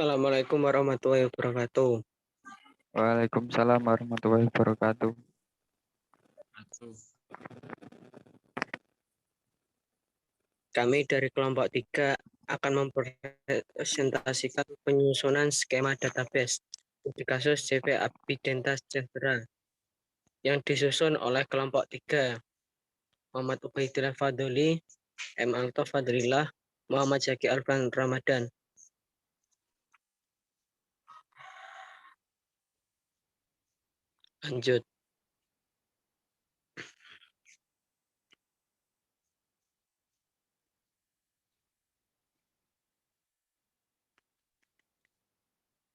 Assalamualaikum warahmatullahi wabarakatuh. Waalaikumsalam warahmatullahi wabarakatuh. Kami dari kelompok 3 akan mempresentasikan penyusunan skema database di kasus CV Abhidenta Sejahtera yang disusun oleh kelompok 3 Muhammad Ubaidillah Fadli, M. Alto Fadlillah, Muhammad Zaki Alfan Ramadan. Lanjut.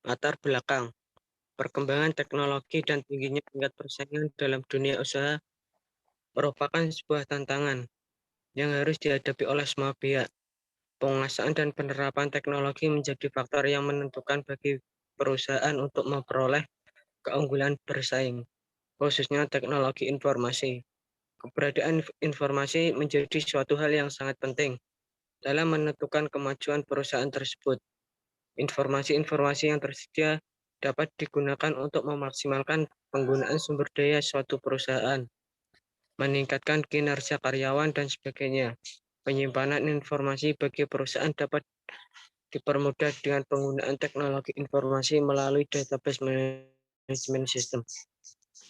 Latar belakang. Perkembangan teknologi dan tingginya tingkat persaingan dalam dunia usaha merupakan sebuah tantangan yang harus dihadapi oleh semua pihak. Penguasaan dan penerapan teknologi menjadi faktor yang menentukan bagi perusahaan untuk memperoleh keunggulan bersaing, khususnya teknologi informasi. Keberadaan informasi menjadi suatu hal yang sangat penting dalam menentukan kemajuan perusahaan tersebut. Informasi-informasi yang tersedia dapat digunakan untuk memaksimalkan penggunaan sumber daya suatu perusahaan, meningkatkan kinerja karyawan, dan sebagainya. Penyimpanan informasi bagi perusahaan dapat dipermudah dengan penggunaan teknologi informasi melalui database management system.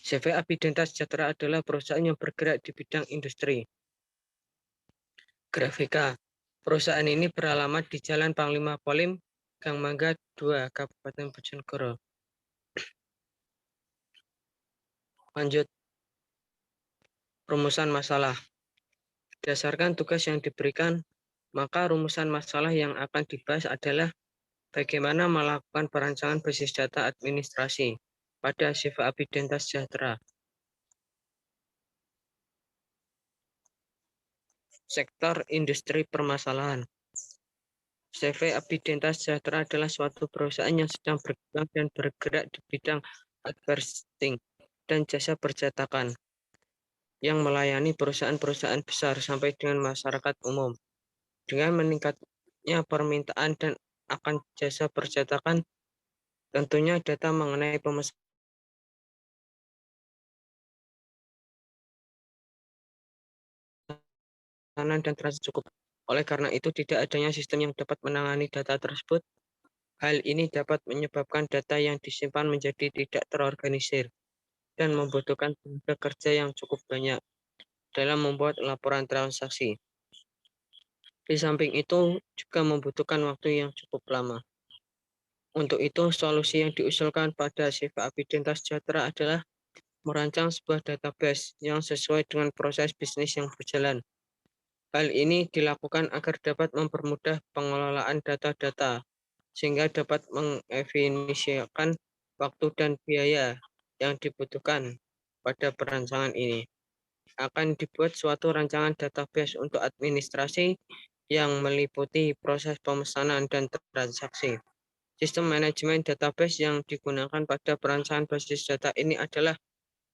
CV Abhidenta Sejahtera adalah perusahaan yang bergerak di bidang industri grafika. Perusahaan ini beralamat di Jalan Panglima Polim, Gang Mangga 2, Kabupaten Bojonegoro. Lanjut. Rumusan masalah. Berdasarkan tugas yang diberikan, maka rumusan masalah yang akan dibahas adalah bagaimana melakukan perancangan basis data administrasi pada CV Abhidenta Sejahtera. Sektor industri permasalahan. CV Abhidenta Sejahtera adalah suatu perusahaan yang sedang berkembang dan bergerak di bidang advertising dan jasa percetakan yang melayani perusahaan-perusahaan besar sampai dengan masyarakat umum. Dengan meningkatnya permintaan dan akan jasa percetakan, tentunya data mengenai pemesanan dan transaksi cukup. Oleh karena itu, tidak adanya sistem yang dapat menangani data tersebut. Hal ini dapat menyebabkan data yang disimpan menjadi tidak terorganisir dan membutuhkan tenaga kerja yang cukup banyak dalam membuat laporan transaksi. Di samping itu, juga membutuhkan waktu yang cukup lama. Untuk itu, solusi yang diusulkan pada CV Abhidenta Sejahtera adalah merancang sebuah database yang sesuai dengan proses bisnis yang berjalan. Hal ini dilakukan agar dapat mempermudah pengelolaan data-data, sehingga dapat mengefisienkan waktu dan biaya yang dibutuhkan pada perancangan ini. Akan dibuat suatu rancangan database untuk administrasi yang meliputi proses pemesanan dan transaksi. Sistem manajemen database yang digunakan pada perancangan basis data ini adalah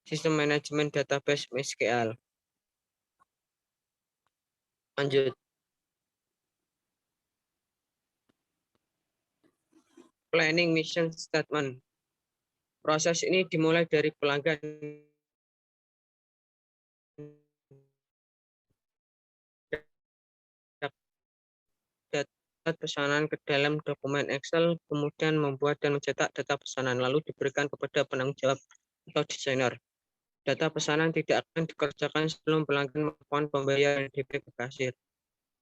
sistem manajemen database MySQL. Lanjut. Planning mission statement. Proses ini dimulai dari pelanggan data pesanan ke dalam dokumen Excel, kemudian membuat dan mencetak data pesanan, lalu diberikan kepada penanggung jawab atau desainer. Data pesanan tidak akan dikerjakan sebelum pelanggan melakukan pembayaran DP ke kasir.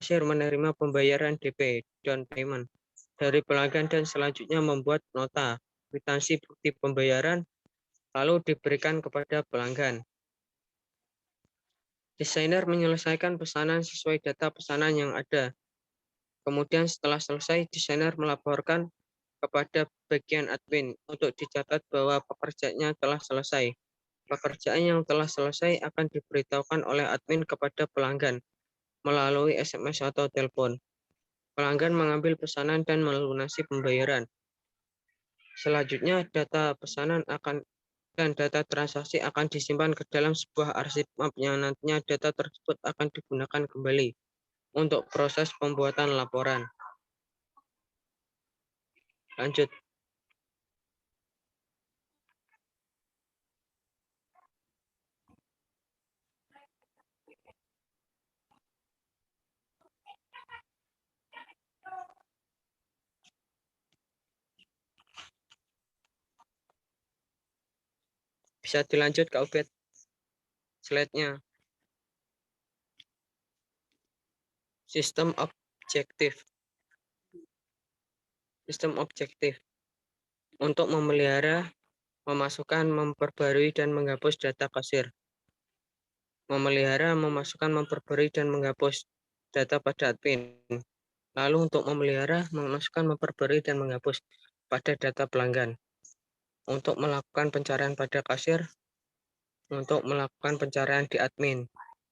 Kasir menerima pembayaran DP, down payment, dari pelanggan dan selanjutnya membuat nota, kwitansi bukti pembayaran, lalu diberikan kepada pelanggan. Desainer menyelesaikan pesanan sesuai data pesanan yang ada. Kemudian setelah selesai, desainer melaporkan kepada bagian admin untuk dicatat bahwa pekerjaannya telah selesai. Pekerjaan yang telah selesai akan diberitahukan oleh admin kepada pelanggan melalui SMS atau telepon. Pelanggan mengambil pesanan dan melunasi pembayaran. Selanjutnya, data pesanan dan data transaksi akan disimpan ke dalam sebuah arsip map yang nantinya data tersebut akan digunakan kembali untuk proses pembuatan laporan. Lanjut. Bisa dilanjut Kak Ubed slide-nya. Sistem objektif. Sistem objektif. Untuk memelihara, memasukkan, memperbarui, dan menghapus data kasir. Memelihara, memasukkan, memperbarui, dan menghapus data pada admin. Lalu untuk memelihara, memasukkan, memperbarui, dan menghapus pada data pelanggan. Untuk melakukan pencarian pada kasir, untuk melakukan pencarian di admin,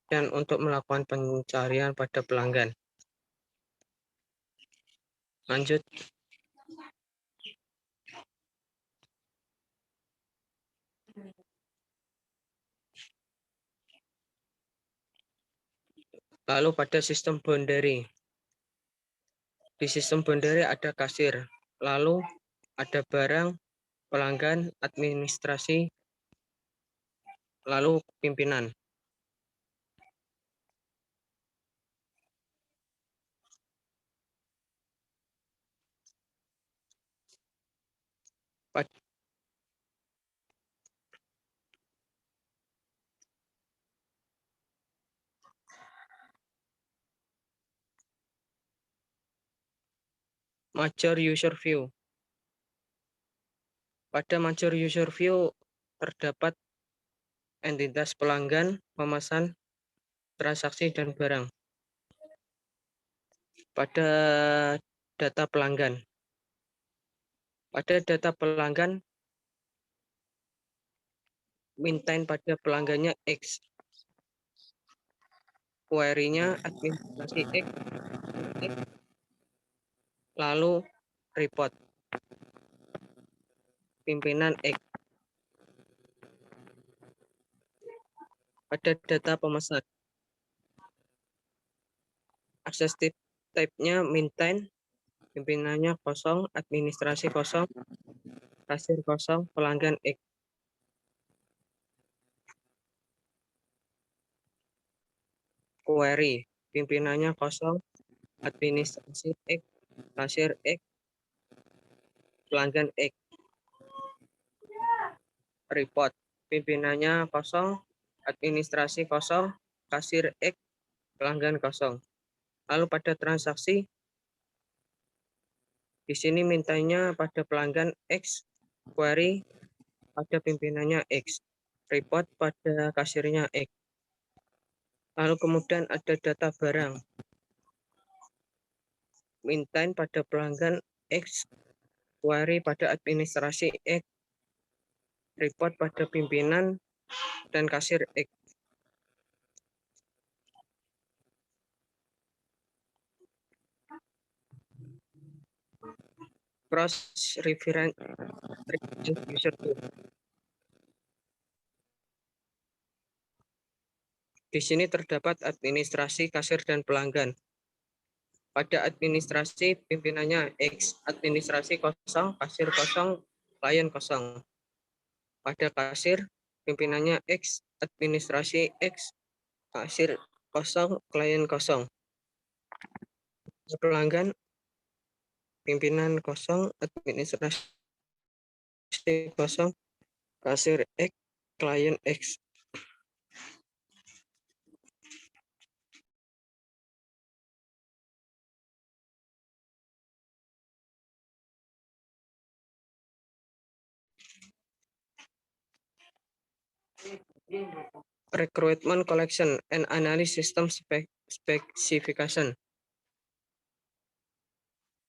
dan untuk melakukan pencarian pada pelanggan. Lanjut. Lalu pada sistem boundary. Di sistem boundary ada kasir, lalu ada barang, pelanggan, administrasi, lalu pimpinan. Major user view. Pada major user view terdapat entitas pelanggan, pemesan, transaksi, dan barang. Pada data pelanggan. Pada data pelanggan, maintain pada pelanggannya X. Query-nya administrasi X, lalu report pimpinan X. Pada data pemesan, akses type-nya maintain, pimpinannya kosong, administrasi kosong, kasir kosong, pelanggan X. Query, pimpinannya kosong, administrasi X, kasir X, pelanggan X. Report, pimpinannya kosong, administrasi kosong, kasir X, pelanggan kosong. Lalu pada transaksi, di sini mintanya pada pelanggan X, query pada pimpinannya X, report pada kasirnya X. Lalu kemudian ada data barang, maintain pada pelanggan X, query pada administrasi X, report pada pimpinan dan kasir X. Cross reference user tool. Di sini terdapat administrasi, kasir, dan pelanggan. Pada administrasi, pimpinannya X, administrasi kosong, kasir kosong, klien kosong. Pada kasir, pimpinannya X, administrasi X, kasir kosong, klien kosong. Pelanggan, pimpinan kosong, administrasi kosong, kasir X, klien X. Recruitment collection and analysis system specification.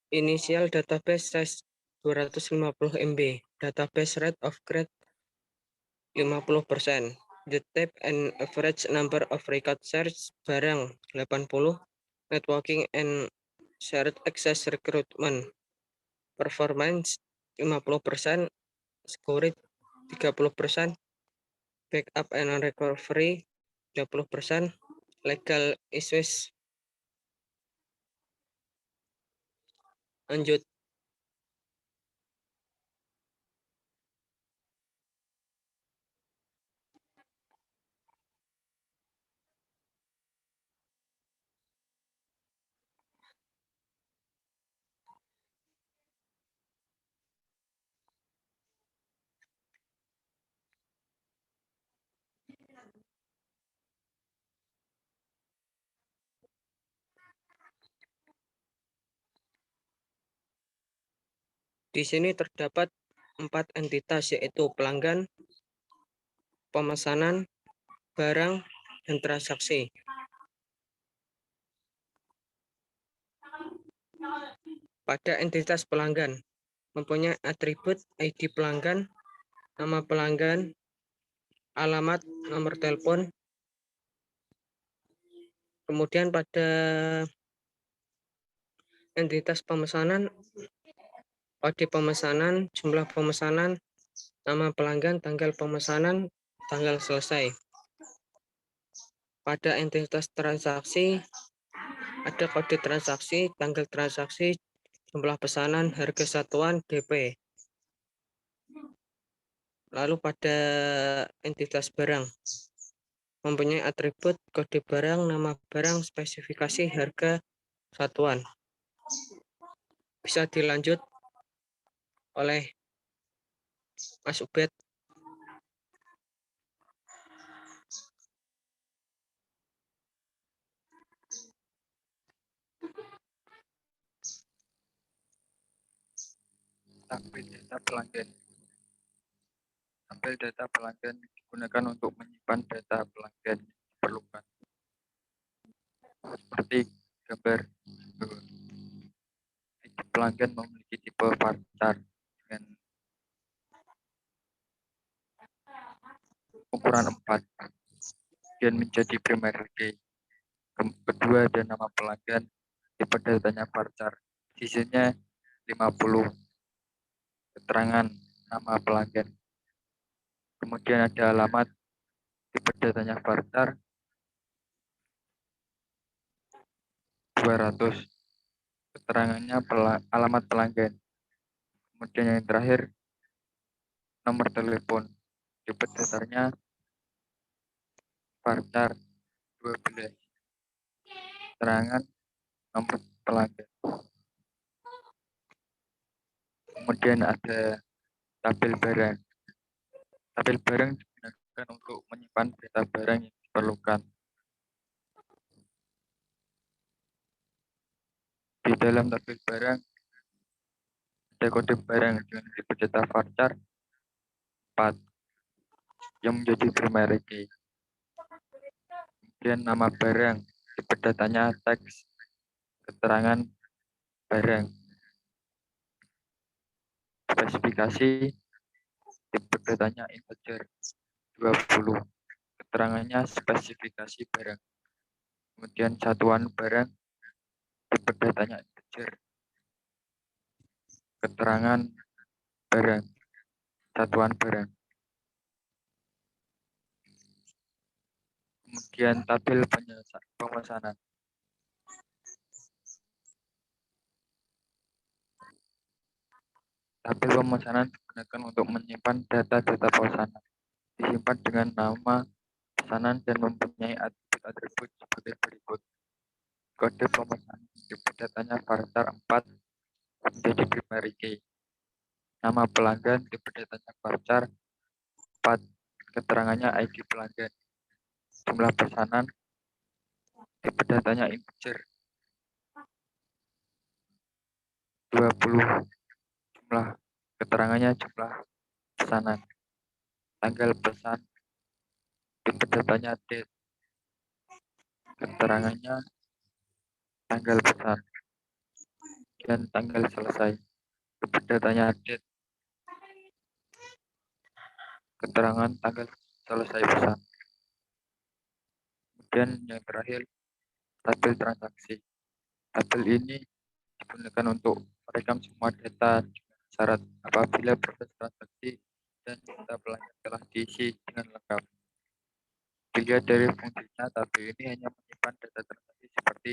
Initial database size 250 MB. Database rate of grade 50%. The type and average number of record search barang 80. Networking and shared access recruitment. Performance 50%. Security 30%. Backup and recovery 20%. Legal issues. Lanjut. Di sini terdapat 4 entitas, yaitu pelanggan, pemesanan, barang, dan transaksi. Pada entitas pelanggan, mempunyai atribut ID pelanggan, nama pelanggan, alamat, nomor telepon. Kemudian pada entitas pemesanan, kode pemesanan, jumlah pemesanan, nama pelanggan, tanggal pemesanan, tanggal selesai. Pada entitas transaksi, ada kode transaksi, tanggal transaksi, jumlah pesanan, harga satuan, DP. Lalu pada entitas barang, mempunyai atribut kode barang, nama barang, spesifikasi, harga satuan. Bisa dilanjut oleh Mas Ubed. Tampil data pelanggan. Tampil data pelanggan digunakan untuk menyimpan data pelanggan yang diperlukan. Seperti gambar pelanggan memiliki tipe varchar dengan ukuran 4 dan menjadi primary key. Kedua ada nama pelanggan, tipe datanya varchar, isinya 50, keterangan nama pelanggan. Kemudian ada alamat, tipe datanya varchar, 200, keterangannya alamat pelanggan. Kemudian yang terakhir, nomor telepon, tipe dasarnya varchar 12, keterangan nomor pelanggan. Kemudian ada tabel barang. Tabel barang digunakan untuk menyimpan data barang yang diperlukan. Di dalam tabel barang ada kode barang dengan tipe data varchar 4 yang menjadi primary key. Kemudian nama barang, tipe datanya teks, keterangan barang. Spesifikasi, tipe datanya integer 20, keterangannya spesifikasi barang. Kemudian satuan barang, tipe datanya integer, keterangan barang, satuan barang. Kemudian tabel pemesanan. Tabel pemesanan digunakan untuk menyimpan data-data pesanan. Disimpan dengan nama pesanan dan mempunyai atribut-atribut sebagai berikut. Kode pemesanan, tipe datanya varchar 4 menjadi primary key. Nama pelanggan, tipe datanya varchar 4, keterangannya ID pelanggan. Jumlah pesanan, tipe datanya integer 20, jumlah keterangannya jumlah pesanan. Tanggal pesan, tipe datanya date, keterangannya tanggal pesan. Dan tanggal selesai, tipe datanya date, keterangan tanggal selesai pesan. Kemudian yang terakhir, tabel transaksi. Tabel ini digunakan untuk merekam semua data dengan syarat apabila proses transaksi dan data pelanggan telah diisi dengan lengkap. Dilihat dari fungsinya, tabel ini hanya menyimpan data transaksi seperti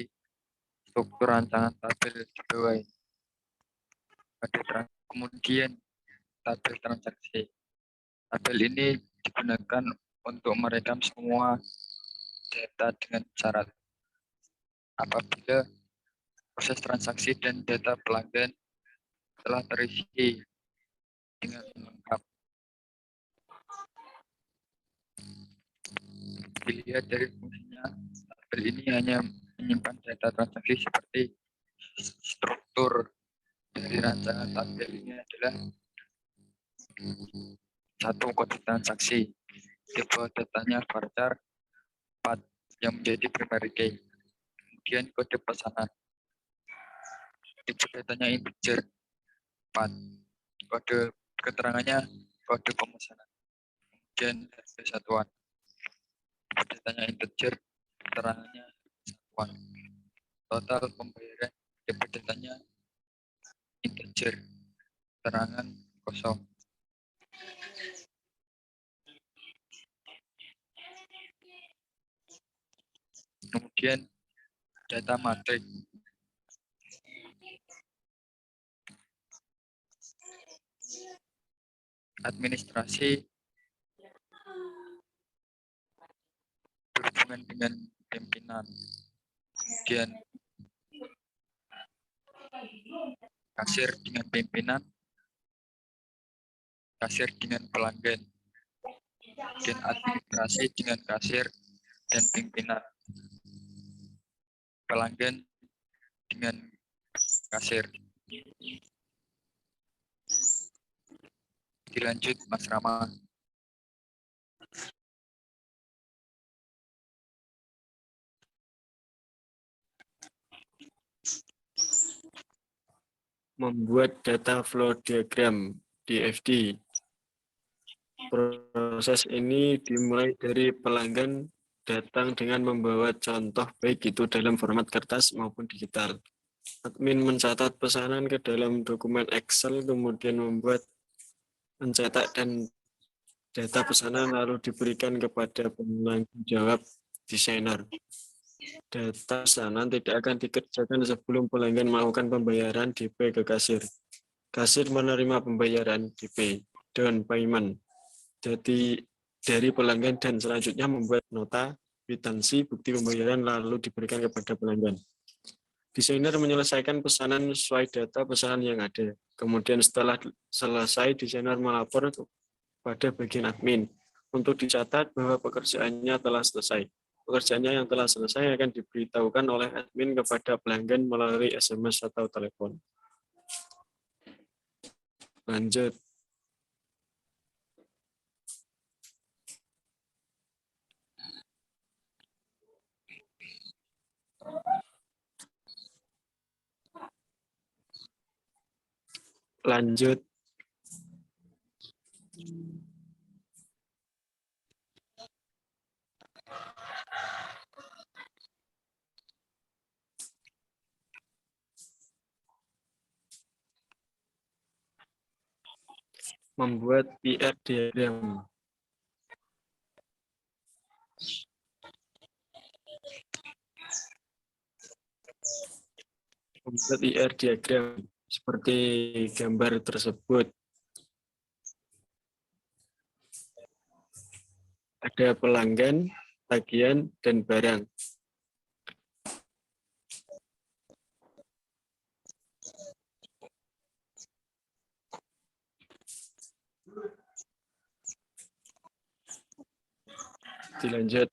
struktur rancangan tabel di bawah ini. Kemudian tabel transaksi. Tabel ini digunakan untuk merekam semua data dengan syarat apabila proses transaksi dan data pelanggan telah terisi dengan lengkap. Dilihat dari fungsinya, tabel ini hanya menyimpan data transaksi seperti struktur dari rancangan tampil ini adalah satu kode transaksi, tipe datanya varchar 4 yang menjadi primary key. Kemudian kode pesanan, tipe datanya integer 4, kode keterangannya kode pemesanan. Kemudian harga satuan, tipe datanya integer, keterangannya satuan. Total pembayaran, tipe datanya integer, keterangan kosong. Kemudian data matrik, administrasi berhubungan dengan pimpinan, kemudian kasir dengan pimpinan, kasir dengan pelanggan, kemudian administrasi dengan kasir dan pimpinan, pelanggan dengan kasir. Dilanjut Mas Rama. Membuat data flow diagram DFD. Proses ini dimulai dari pelanggan datang dengan membawa contoh baik itu dalam format kertas maupun digital. Admin mencatat pesanan ke dalam dokumen Excel, kemudian mencetak dan data pesanan lalu diberikan kepada penanggung jawab desainer. Data pesanan tidak akan dikerjakan sebelum pelanggan melakukan pembayaran DP ke kasir. Kasir menerima pembayaran DP, down payment, dari pelanggan dan selanjutnya membuat nota kwitansi bukti pembayaran lalu diberikan kepada pelanggan. Desainer menyelesaikan pesanan sesuai data pesanan yang ada. Kemudian setelah selesai, desainer melapor pada bagian admin untuk dicatat bahwa pekerjaannya telah selesai. Pekerjaannya yang telah selesai akan diberitahukan oleh admin kepada pelanggan melalui SMS atau telepon. Lanjut. Lanjut. Membuat PR diagram. Membuat IR diagram seperti gambar tersebut. Ada pelanggan, tagihan, dan barang. Dilanjut.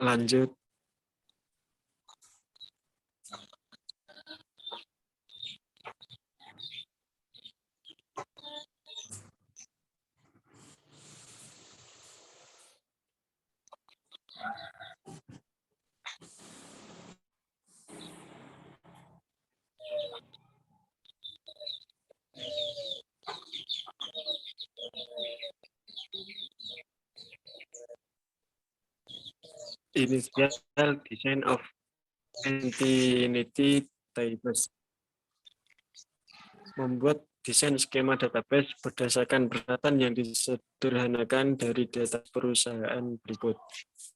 Lanjut. Initial design of entity tables. Membuat desain skema database berdasarkan persyaratan yang disederhanakan dari data perusahaan berikut.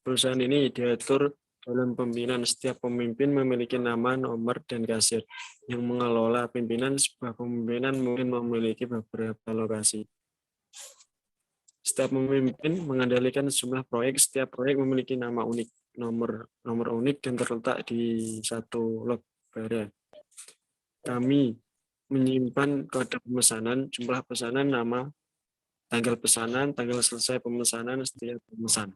Perusahaan ini diatur dalam pimpinan. Setiap pemimpin memiliki nama, nomor, dan kasir. Yang mengelola pimpinan, sebuah pemimpinan mungkin memiliki beberapa lokasi. Setiap pemimpin mengendalikan sejumlah proyek. Setiap proyek memiliki nama unik, nomor unik dan terletak di satu log barang. Kami menyimpan kode pemesanan, jumlah pesanan, nama, tanggal pesanan, tanggal selesai pemesanan, setiap pemesan.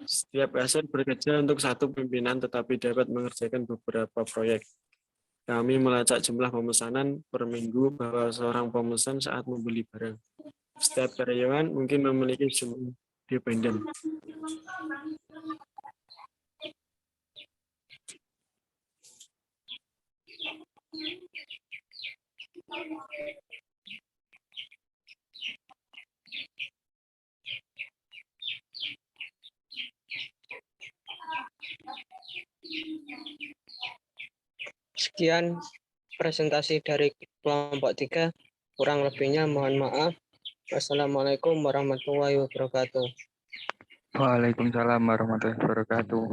Setiap aset bekerja untuk satu pimpinan tetapi dapat mengerjakan beberapa proyek. Kami melacak jumlah pemesanan per minggu bahwa seorang pemesan saat membeli barang. Setiap karyawan mungkin memiliki jumlah dependen. Sekian presentasi dari kelompok 3. Kurang lebihnya mohon maaf. Wassalamualaikum warahmatullahi wabarakatuh. Waalaikumsalam warahmatullahi wabarakatuh.